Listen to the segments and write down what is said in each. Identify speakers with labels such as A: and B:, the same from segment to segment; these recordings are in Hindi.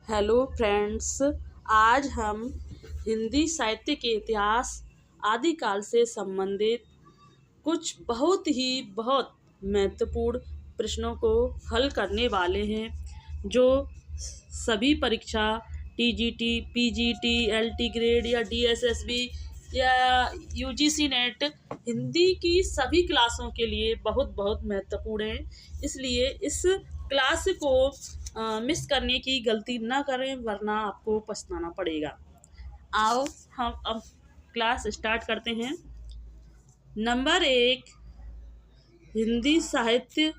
A: Hello friends. आज हम हिंदी साहित्य के इतिहास आदिकाल से संबंधित कुछ बहुत महत्वपूर्ण प्रश्नों को हल करने वाले हैं, जो सभी परीक्षा टीजीटी, पीजीटी, एलटी ग्रेड या डीएसएसबी या यूजीसी नेट हिंदी की सभी क्लासों के लिए बहुत महत्वपूर्ण है। इसलिए इस क्लास को मिस करने की गलती ना करें, वरना आपको पछताना पड़ेगा। आओ हम अब क्लास स्टार्ट करते हैं। नंबर 1, हिंदी साहित्य।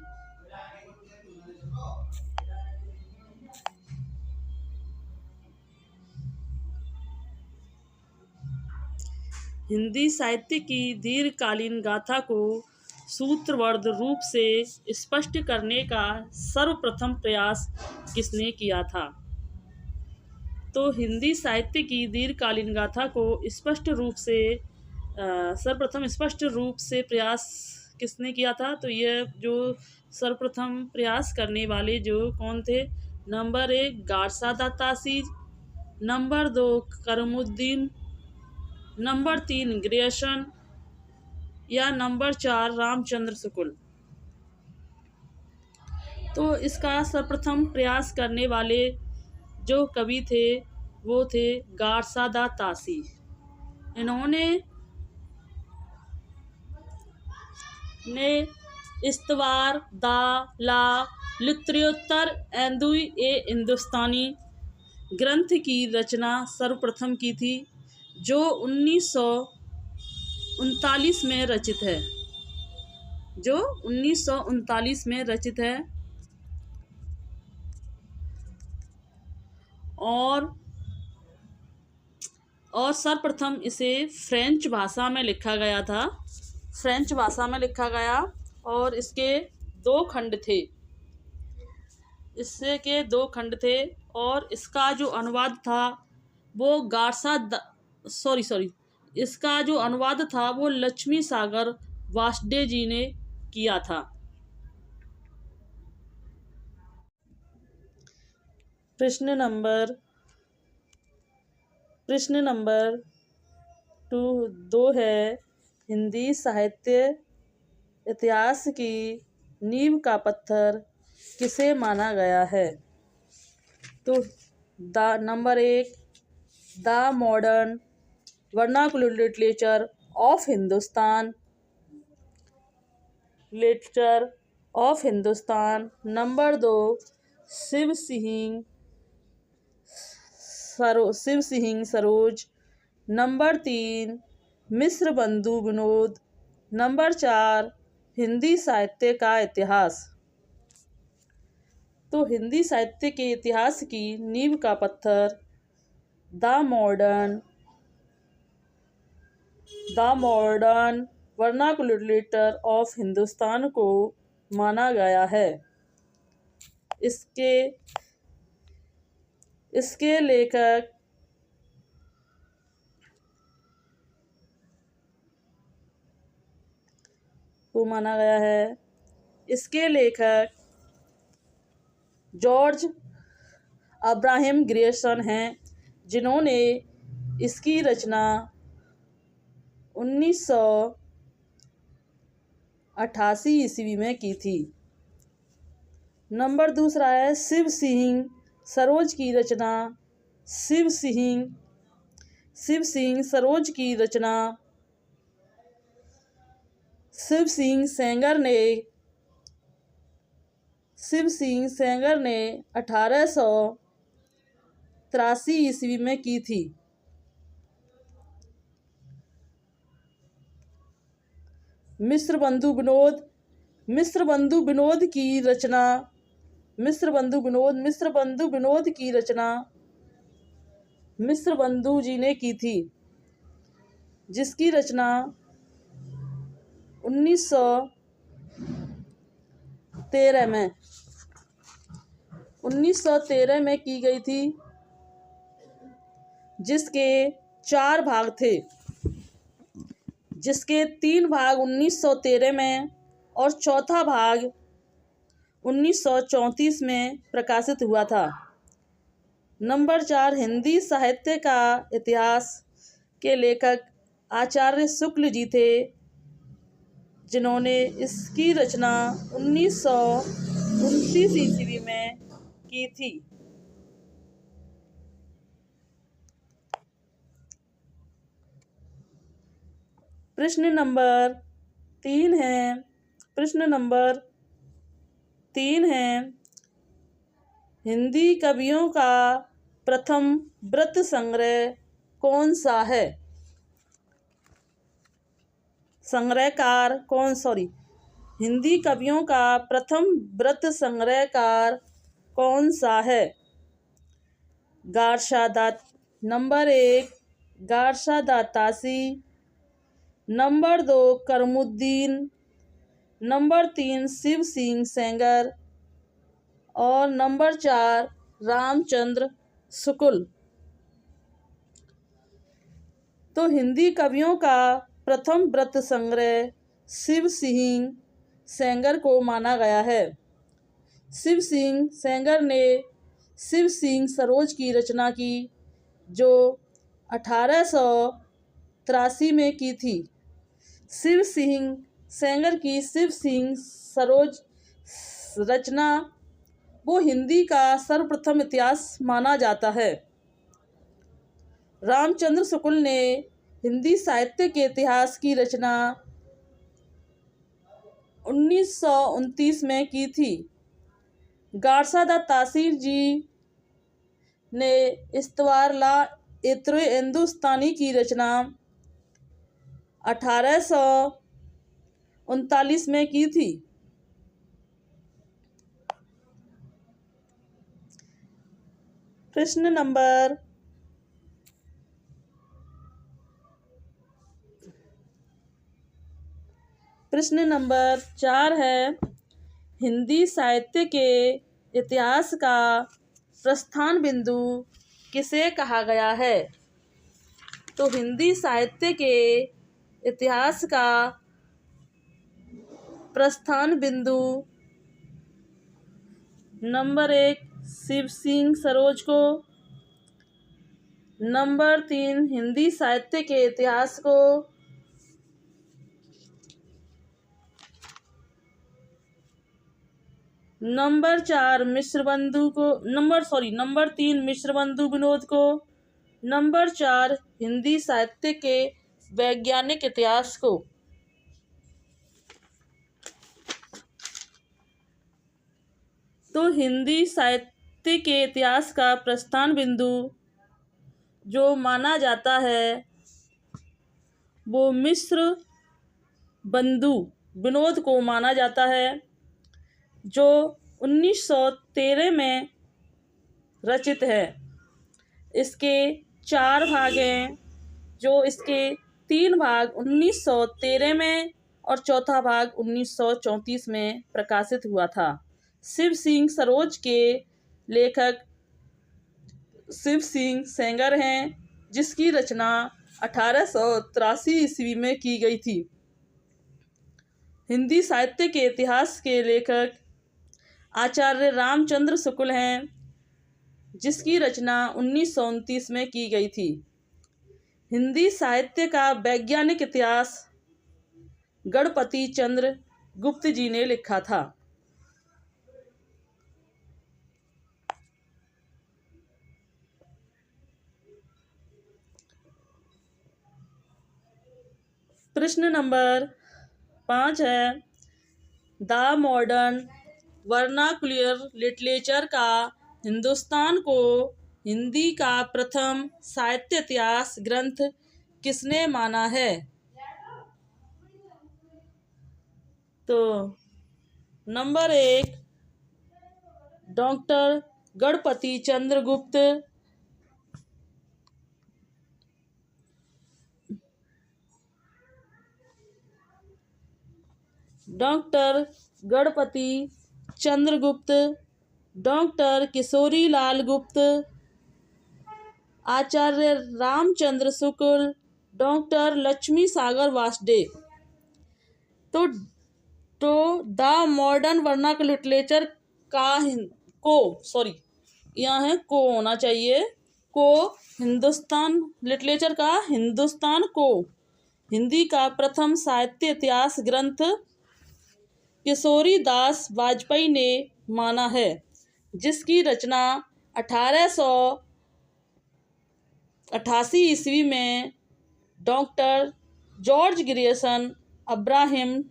A: हिंदी साहित्य की दीर्घकालीन गाथा को सूत्रबद्ध रूप से स्पष्ट करने का सर्वप्रथम प्रयास किसने किया था? तो हिंदी साहित्य की दीर्घकालीन गाथा को सर्वप्रथम स्पष्ट रूप से प्रयास किसने किया था? तो यह जो सर्वप्रथम प्रयास करने वाले जो कौन थे? नंबर 1 गारसादा तासीर, नंबर 2 करमुद्दीन, नंबर 3 ग्रियर्सन या नंबर 4 रामचंद्र शुक्ल। तो इसका सर्वप्रथम प्रयास करने वाले जो कवि थे वो थे गारसादा तासीर। इन्होंने इस्तवार दा ला लित्योत्तर एंदुई ए हिंदुस्तानी ग्रंथ की रचना सर्वप्रथम की थी, जो 1939 में रचित है। और सर्वप्रथम इसे फ्रेंच भाषा में लिखा गया और इसके दो खंड थे और इसका जो अनुवाद था वो लक्ष्मी सागर वासुदेव जी ने किया था। प्रश्न नंबर 2 है, हिंदी साहित्य इतिहास की नींव का पत्थर किसे माना गया है? तो number 1 the modern vernacular literature of Hindustan, number 2 Shiv Singh Saroj, number 3 Mishra बंधु विनोद, नंबर 4 हिंदी साहित्य का इतिहास। तो हिंदी साहित्य के इतिहास की नींव का पत्थर the modern vernacular literature of Hindustan को माना गया है। इसके लेखक को माना गया है। इसके लेखक जॉर्ज अब्राहम ग्रियर्सन हैं, जिन्होंने इसकी रचना 1988 ईस्वी में की थी। नंबर 2 है शिव सिंह सरोज की रचना। शिव सिंह सेंगर ने 1883 ईस्वी में की थी। मिस्र बंधु विनोद की रचना मिस्र बंधु जी ने की थी, जिसकी रचना 1913 में की गई थी, जिसके 4 भाग थे, जिसके 3 भाग 1913 में और चौथा भाग 1934 में प्रकाशित हुआ था। नंबर 4, हिंदी साहित्य का इतिहास के लेखक आचार्य शुक्ल जी थे, जिन्होंने इसकी रचना 1929 ईस्वी में की थी। प्रश्न नंबर 3 है हिंदी कवियों का प्रथम व्रत संग्रह कौन सा है? हिंदी कवियों का प्रथम व्रत संग्रहकार कौन सा है? Number 1 Garcin de Tassy, number 2 Karimuddin, number 3 Shiv Singh Sengar और नंबर 4 रामचंद्र शुक्ल। तो हिंदी कवियों का प्रथम व्रत संग्रह शिव सिंह सेंगर को माना गया है। शिव सिंह सेंगर ने शिव सिंह सरोज की रचना की, जो 1883 में की थी। शिव सिंह सेंगर की शिव सिंह सरोज रचना वो हिंदी का सर्वप्रथम इतिहास माना जाता है। रामचंद्र शुक्ल ने हिंदी साहित्य के इतिहास की रचना 1929 में की थी। गारशादातासी जी ने इस्तवारला इत्रे हिंदुस्तानी की रचना 1839 में की थी। प्रश्न नंबर 4 है हिंदी साहित्य के इतिहास का प्रस्थान बिंदु किसे कहा गया है? तो हिंदी साहित्य के इतिहास का प्रस्थान बिंदु नंबर 1 शिव सिंह सरोज को, नंबर 3 हिंदी साहित्य के इतिहास को, नंबर 3 मिश्रबंधु विनोद को, नंबर 4 हिंदी साहित्य के वैज्ञानिक इतिहास को। तो हिंदी साहित्य के इतिहास का प्रस्थान बिंदु जो माना जाता है वो मिश्रबंधु विनोद को माना जाता है, जो 1913 में रचित है। इसके 4 भाग हैं, जो इसके 3 भाग 1913 में और चौथा भाग 1934 में प्रकाशित हुआ था। शिव सिंह सरोज के लेखक शिव सिंह सेंगर हैं, जिसकी रचना 1883 ईस्वी में की गई थी। हिंदी साहित्य के इतिहास के लेखक आचार्य रामचंद्र शुक्ल हैं, जिसकी रचना 1929 में की गई थी। हिंदी साहित्य का वैज्ञानिक इतिहास गणपति चंद्र गुप्त जी ने लिखा था। प्रश्न नंबर 5 है द मॉडर्न वर्नाकुलर लिटरेचर का हिंदुस्तान को हिंदी का प्रथम साहित्य इतिहास ग्रंथ किसने माना है? तो नंबर 1 डॉक्टर गणपति चंद्र गुप्त, डॉक्टर गणपति चंद्रगुप्त, डॉक्टर किशोरी लाल गुप्त, आचार्य रामचंद्र शुक्ल, डॉक्टर लक्ष्मी सागर वासुदेव। तो द मॉडर्न वर्नाकुलर लिटरेचर यहाँ है को होना चाहिए, को। हिंदुस्तान लिटरेचर का हिंदुस्तान को हिंदी का प्रथम साहित्य इतिहास ग्रंथ किशोरी दास वाजपेयी ने माना है, जिसकी रचना 1888 ईस्वी में डॉक्टर जॉर्ज ग्रियर्सन अब्राहम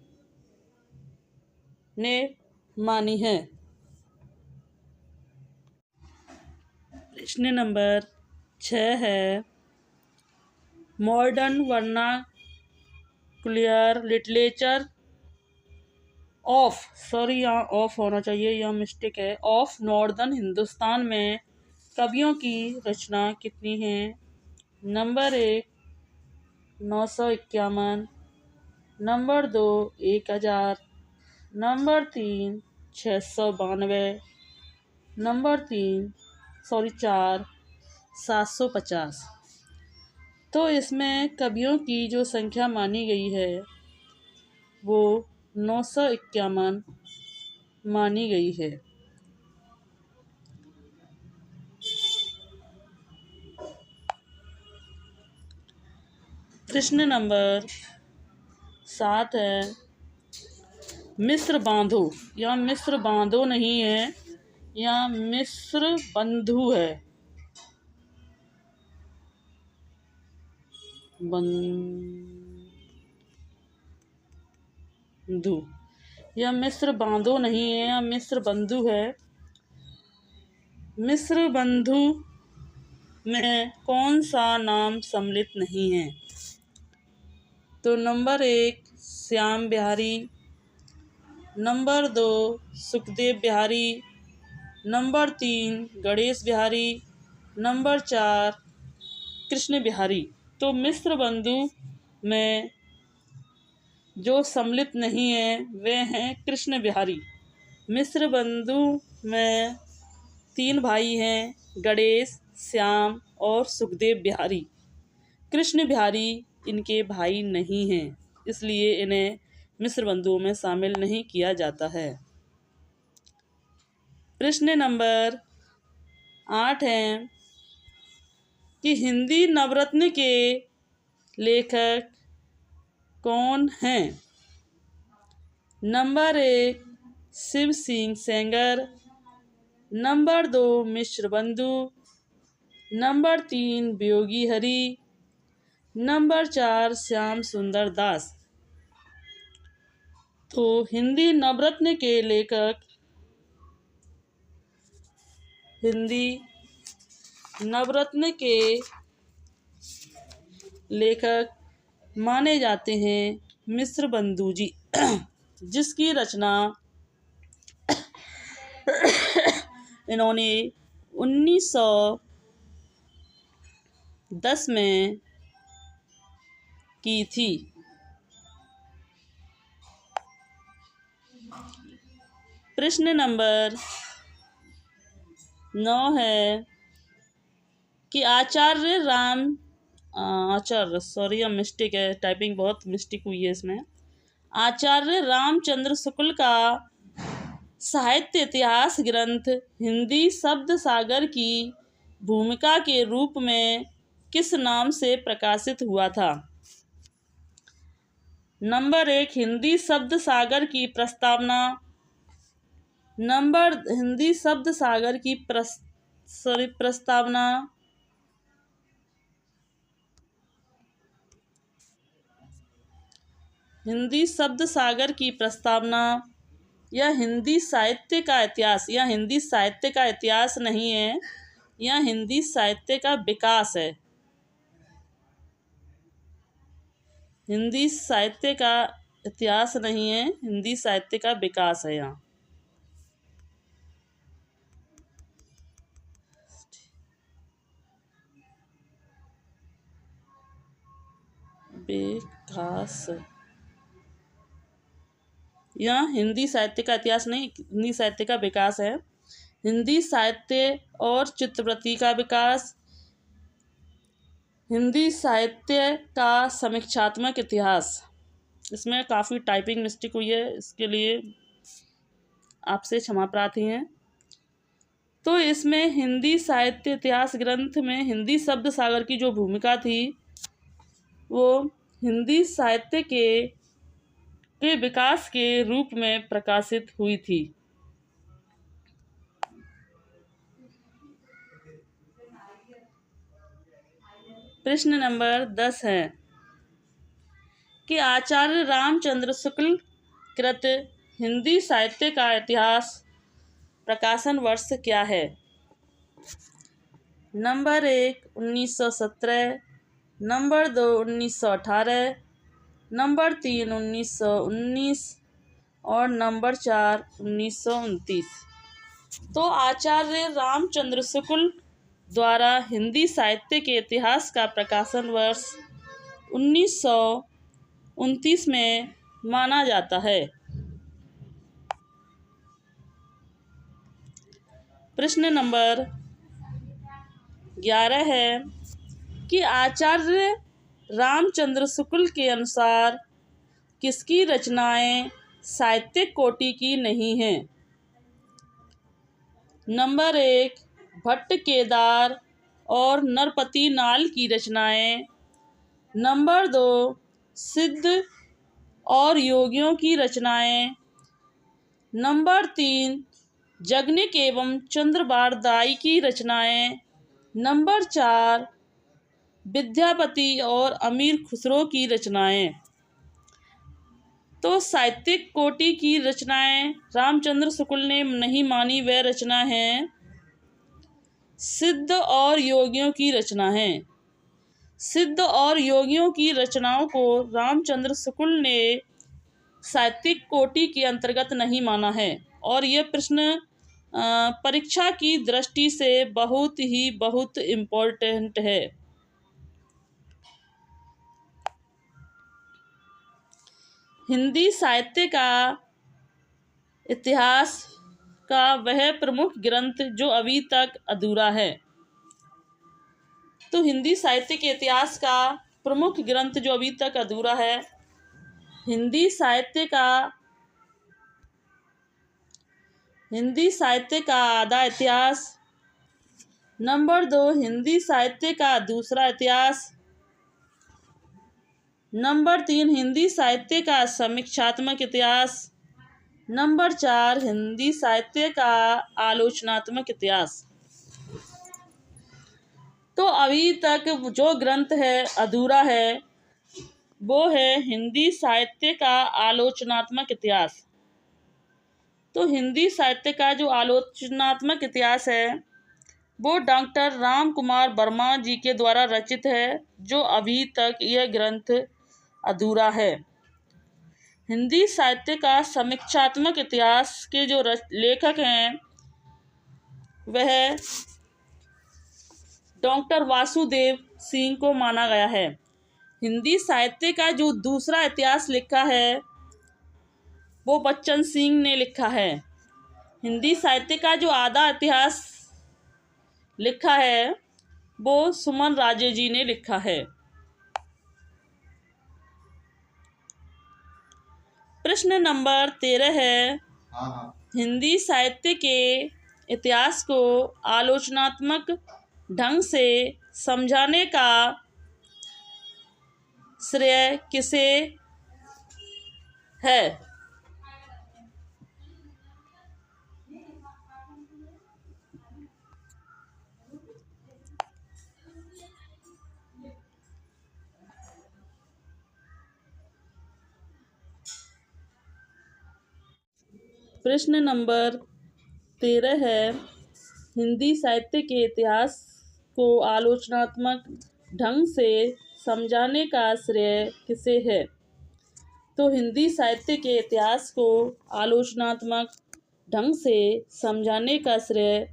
A: ने मानी है। प्रश्न नंबर 6 है, modern vernacular literature of, sorry यहाँ ऑफ होना चाहिए, यह मिस्टेक है, ऑफ नॉर्दर्न हिंदुस्तान में कवियों की रचना कितनी है? Number 1 951, number 2 1000, number 3 692, number 4 750। तो इसमें कवियों की जो संख्या मानी गई है वो 951 मानी गई है। प्रश्न नंबर 7 है, मिस्र बांधो, यह मिस्र बांधो नहीं है, यह मिस्र बंधु है। बंधु, यह मिस्र बांधो नहीं है, यह मिस्र बंधु है। मिस्र बंधु में कौन सा नाम सम्मिलित नहीं है? तो number 1 Shyam Bihari, number 2 Sukhdev Bihari, number 3 Ganesh Bihari, number 4 Krishna Bihari. तो मिस्र बंधु में जो सम्मिलित नहीं है वे हैं कृष्ण बिहारी। मिस्र बंधु में 3 भाई हैं, गणेश, श्याम और सुखदेव बिहारी। कृष्ण बिहारी इनके भाई नहीं हैं, इसलिए इन्हें मिस्र बंधुओं में शामिल नहीं किया जाता है। प्रश्न नंबर 8 है कि हिंदी नवरत्न के लेखक कौन हैं? नंबर 1 शिव सिंह सेंगर, नंबर 2 मिश्र बंधु, नंबर 3 वियोगी हरि, नंबर 4 श्याम सुंदर दास। तो हिंदी नवरत्न के लेखक, हिंदी नवरत्न के लेखक माने जाते हैं मिश्र बंधु जी, जिसकी रचना इन्होंने 1910 में की थी। प्रश्न नंबर 9 है कि सॉरी मिस्टेक है, टाइपिंग बहुत मिस्टेक हुई है इसमें। आचार्य रामचंद्र शुक्ल का साहित्य इतिहास ग्रंथ हिंदी शब्द सागर की भूमिका के रूप में किस नाम से प्रकाशित हुआ था? नंबर 1 हिंदी शब्द सागर की प्रस्तावना, हिंदी शब्द सागर की प्रस्तावना, हिंदी शब्द सागर की प्रस्तावना, यह हिंदी साहित्य का इतिहास, यह हिंदी साहित्य का इतिहास नहीं है, यह हिंदी साहित्य का विकास है। हिंदी साहित्य का इतिहास नहीं है, हिंदी साहित्य का विकास है यहाँ। विकास, यह हिंदी साहित्य का इतिहास नहीं, हिंदी साहित्य का विकास है। हिंदी साहित्य और चित्रवृत्ति का विकास, हिंदी साहित्य का समीक्षात्मक इतिहास। इसमें काफ़ी टाइपिंग मिस्टेक हुई है, इसके लिए आपसे क्षमा प्रार्थी हैं। तो इसमें हिंदी साहित्य इतिहास ग्रंथ में हिंदी शब्द सागर की जो भूमिका थी वो हिंदी साहित्य के विकास के रूप में प्रकाशित हुई थी। प्रश्न नंबर 10 है कि आचार्य रामचंद्र शुक्ल कृत हिंदी साहित्य का इतिहास प्रकाशन वर्ष क्या है? नंबर 1 1917, नंबर 2 1918, नंबर 3 1919 और नंबर 4 1929। तो आचार्य रामचंद्र शुक्ल द्वारा हिंदी साहित्य के इतिहास का प्रकाशन वर्ष 1929 में माना जाता है। प्रश्न नंबर 11 है कि आचार्य रामचंद्र शुक्ल के अनुसार किसकी रचनाएं साहित्यिक कोटि की नहीं हैं? नंबर 1 भट्ट केदार और नरपति नाल की रचनाएं, नंबर 2 सिद्ध और योगियों की रचनाएं, नंबर 3 जगनिक एवं चंद्रबारदाई की रचनाएं, नंबर 4 विद्यापति और अमीर खुसरो की रचनाएं। तो साहित्यिक कोटि की रचनाएं रामचंद्र शुक्ल ने नहीं मानी, वह रचना है सिद्ध और योगियों की रचना है। सिद्ध और योगियों की रचनाओं को रामचंद्र शुक्ल ने साहित्यिक कोटि के अंतर्गत नहीं माना है और यह प्रश्न परीक्षा की दृष्टि से बहुत इम्पोर्टेंट है। हिंदी साहित्य का इतिहास का वह प्रमुख ग्रंथ जो अभी तक अधूरा है। तो हिंदी साहित्य के इतिहास का प्रमुख ग्रंथ जो अभी तक अधूरा है, हिंदी साहित्य का आधा इतिहास, नंबर 2 हिंदी साहित्य का दूसरा इतिहास, नंबर 3 हिंदी साहित्य का समीक्षात्मक इतिहास, नंबर 4 हिंदी साहित्य का आलोचनात्मक इतिहास। तो अभी तक जो ग्रंथ है अधूरा है वो है हिंदी साहित्य का आलोचनात्मक इतिहास। तो हिंदी साहित्य का जो आलोचनात्मक इतिहास है वो डॉक्टर राम कुमार वर्मा जी के द्वारा रचित है, जो अभी तक यह ग्रंथ अधूरा है। हिंदी साहित्य का समीक्षात्मक इतिहास के जो लेखक हैं वह डॉक्टर वासुदेव सिंह को माना गया है। हिंदी साहित्य का जो दूसरा इतिहास लिखा है वो बच्चन सिंह ने लिखा है। हिंदी साहित्य का जो आधा इतिहास लिखा है वो सुमन राजे जी ने लिखा है। प्रश्न नंबर 13 है हिंदी साहित्य के इतिहास को आलोचनात्मक ढंग से समझाने का श्रेय किसे है? प्रश्न नंबर 13 है हिंदी साहित्य के इतिहास को आलोचनात्मक ढंग से समझाने का श्रेय किसे है? तो हिंदी साहित्य के इतिहास को आलोचनात्मक ढंग से समझाने का श्रेय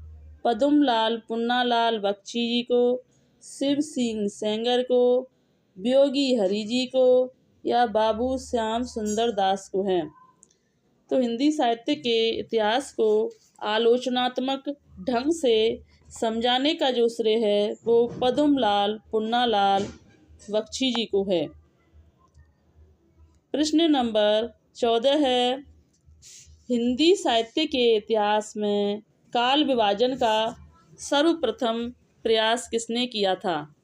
A: पद्मलाल पुन्नालाल बख्शी जी को, शिव सिंह सेंगर को, वियोगी हरि जी को या बाबू श्याम सुंदर दास को है। तो हिंदी साहित्य के इतिहास को आलोचनात्मक ढंग से समझाने का जो श्रेय है वो पद्मलाल पुन्नालाल बख्शी जी को है। प्रश्न नंबर 14 है हिंदी साहित्य के इतिहास में काल विभाजन का सर्वप्रथम प्रयास किसने किया था?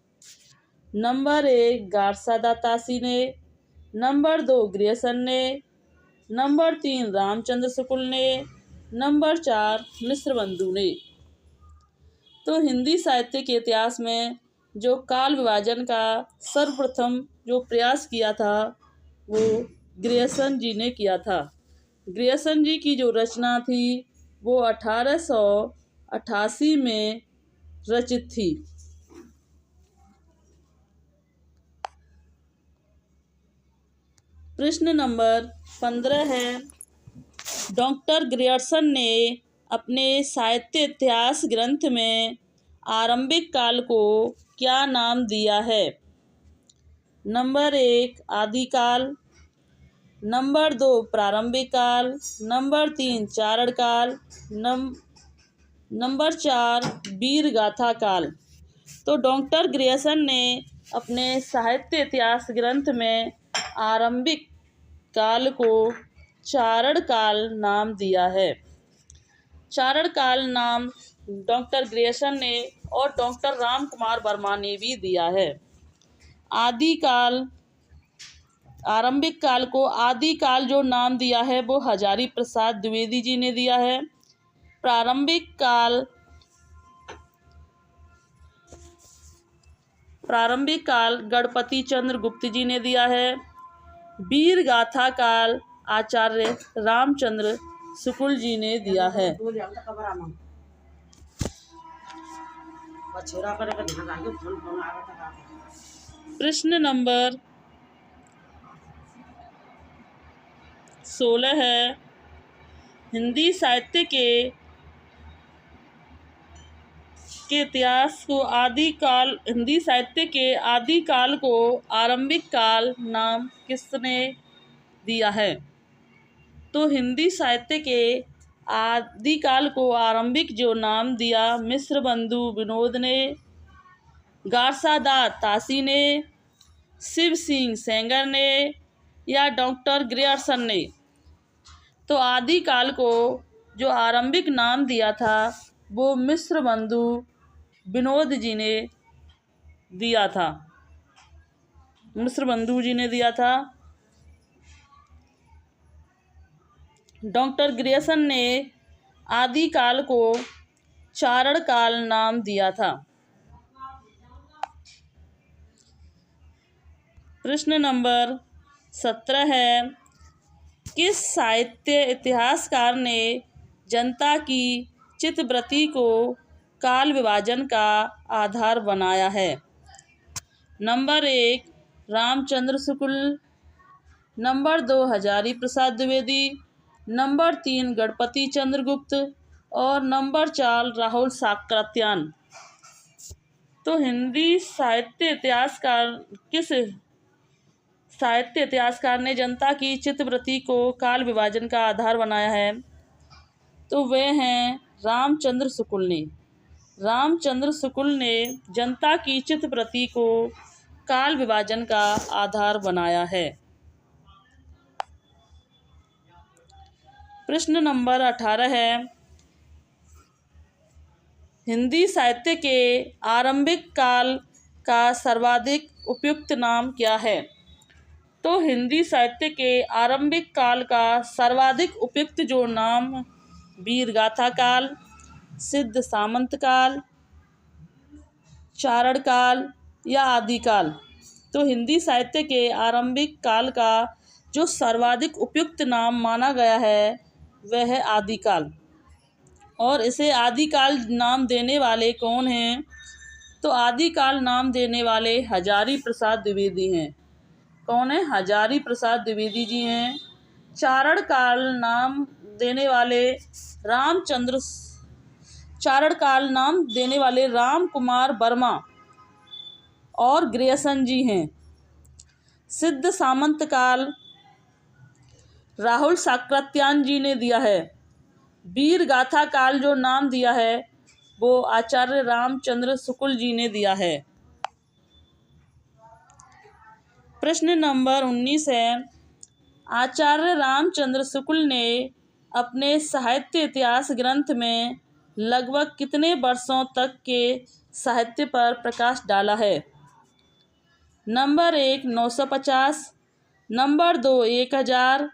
A: नंबर 1 गार्सा दा तासी ने, नंबर 2 ग्रियर्सन ने, नंबर 3 रामचंद्र शुक्ल ने, नंबर 4 मिश्रबंधु ने। तो हिंदी साहित्य के इतिहास में जो काल विभाजन का सर्वप्रथम जो प्रयास किया था वो ग्रियर्सन जी ने किया था। ग्रियर्सन जी की जो रचना थी वो 1888 में रचित थी। प्रश्न नंबर 15 है, डॉक्टर ग्रियर्सन ने अपने साहित्य इतिहास ग्रंथ में आरंभिक काल को क्या नाम दिया है? नंबर 1 आदिकाल, नंबर 2 प्रारंभिक काल, नंबर 3 चारण काल, नंबर 4 वीर गाथा काल। तो डॉक्टर ग्रियर्सन ने अपने साहित्य इतिहास ग्रंथ में आरंभिक काल को चारण काल नाम दिया है। चारण काल नाम डॉक्टर ग्रियर्सन ने और डॉक्टर राम कुमार वर्मा ने भी दिया है। आदिकाल, आरंभिक काल को आदिकाल जो नाम दिया है वो हजारी प्रसाद द्विवेदी जी ने दिया है। प्रारंभिक काल गणपति चंद्र गुप्त जी ने दिया है। वीर गाथा काल आचार्य रामचंद्र शुक्ल जी ने दिया है। प्रश्न नंबर 16 है, हिंदी साहित्य के इतिहास को हिंदी साहित्य के आदिकाल को आरंभिक काल नाम किसने दिया है? तो हिंदी साहित्य के आदिकाल को आरंभिक जो नाम दिया मिश्रबंधु विनोद ने, गार्सा दा तासी ने, शिव सिंह सेंगर ने या डॉक्टर ग्रियर्सन ने। तो आदिकाल को जो आरंभिक नाम दिया था वो मिश्रबंधु विनोद जी ने दिया था, मिश्रबंधु जी ने दिया था। डॉक्टर ग्रियर्सन ने आदिकाल को चारण काल नाम दिया था। प्रश्न नंबर 17 है, किस साहित्य इतिहासकार ने जनता की चित्तवृत्ति को काल विभाजन का आधार बनाया है? Number 1 Ramchandra Shukla, number 2 Hazari Prasad Dwivedi, number 3 Ganpati चंद्र गुप्त और नंबर 4 राहुल साकृत्यायन। तो हिंदी साहित्य इतिहासकार किस साहित्य इतिहासकार ने जनता की चित्तवृत्ति को काल विभाजन का आधार बनाया है? तो वे हैं रामचंद्र शुक्ल ने। रामचंद्र शुक्ल ने जनता की चित्तवृत्ति को काल विभाजन का आधार बनाया है। प्रश्न नंबर 18 है, हिंदी साहित्य के आरंभिक काल का सर्वाधिक उपयुक्त नाम क्या है? तो हिंदी साहित्य के आरंभिक काल का सर्वाधिक उपयुक्त जो नाम वीर गाथा काल, सिद्ध सामंत काल, चारण काल या आदिकाल। तो हिंदी साहित्य के आरंभिक काल का जो सर्वाधिक उपयुक्त नाम माना गया है वह है आदिकाल। और इसे आदिकाल नाम देने वाले कौन हैं? तो आदिकाल नाम देने वाले हजारी प्रसाद द्विवेदी हैं। कौन है? हजारी प्रसाद द्विवेदी जी हैं। चारण काल नाम देने वाले राम कुमार वर्मा और ग्रियर्सन जी हैं। सिद्ध सामंत काल राहुल साकृत्यायन जी ने दिया है। वीर गाथा काल जो नाम दिया है वो आचार्य रामचंद्र शुक्ल जी ने दिया है। प्रश्न नंबर 19 है, आचार्य रामचंद्र शुक्ल ने अपने साहित्य इतिहास ग्रंथ में लगभग कितने वर्षों तक के साहित्य पर प्रकाश डाला है? Number 1 950, number 2 1000,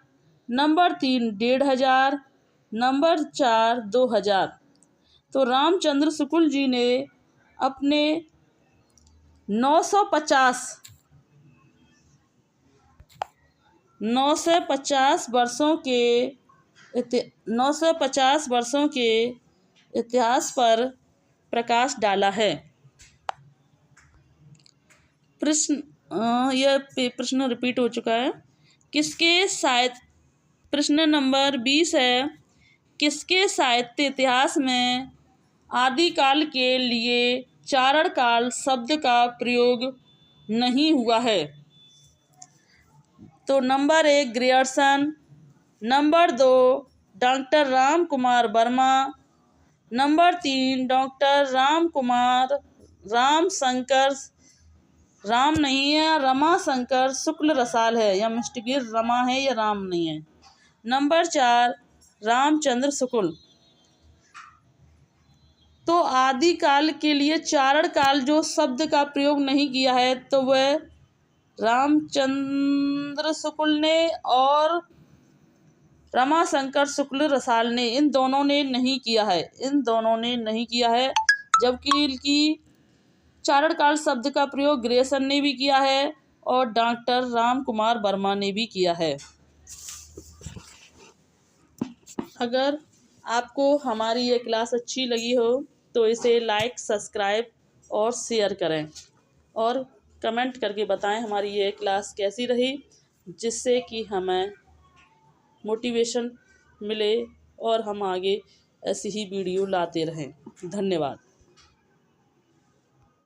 A: number 3 1500, number 4 2000। तो रामचंद्र शुक्ल जी ने अपने 950 वर्षों के इतिहास पर प्रकाश डाला है। प्रश्न रिपीट हो चुका है। प्रश्न नंबर 20 है, किसके साहित्य इतिहास में आदिकाल के लिए चारण काल शब्द का प्रयोग नहीं हुआ है? तो number 1 Grierson, number 2 doctor Ram Kumar Verma, number 3 doctor Ramashankar Shukla Rasal है, या मिस्टर रमा है या राम नहीं है। नंबर 4 रामचंद्र शुक्ल। तो आदिकाल के लिए चारण काल जो शब्द का प्रयोग नहीं किया है तो वह रामचंद्र शुक्ल ने और रमाशंकर शुक्ल रसाल ने, इन दोनों ने नहीं किया है। जबकि चारण काल शब्द का प्रयोग ग्रियर्सन ने भी किया है और डॉक्टर राम कुमार वर्मा ने भी किया है। अगर आपको हमारी ये क्लास अच्छी लगी हो तो इसे लाइक, सब्सक्राइब और शेयर करें और कमेंट करके बताएं हमारी ये क्लास कैसी रही, जिससे कि हमें मोटिवेशन मिले और हम आगे ऐसी ही वीडियो लाते रहें। धन्यवाद।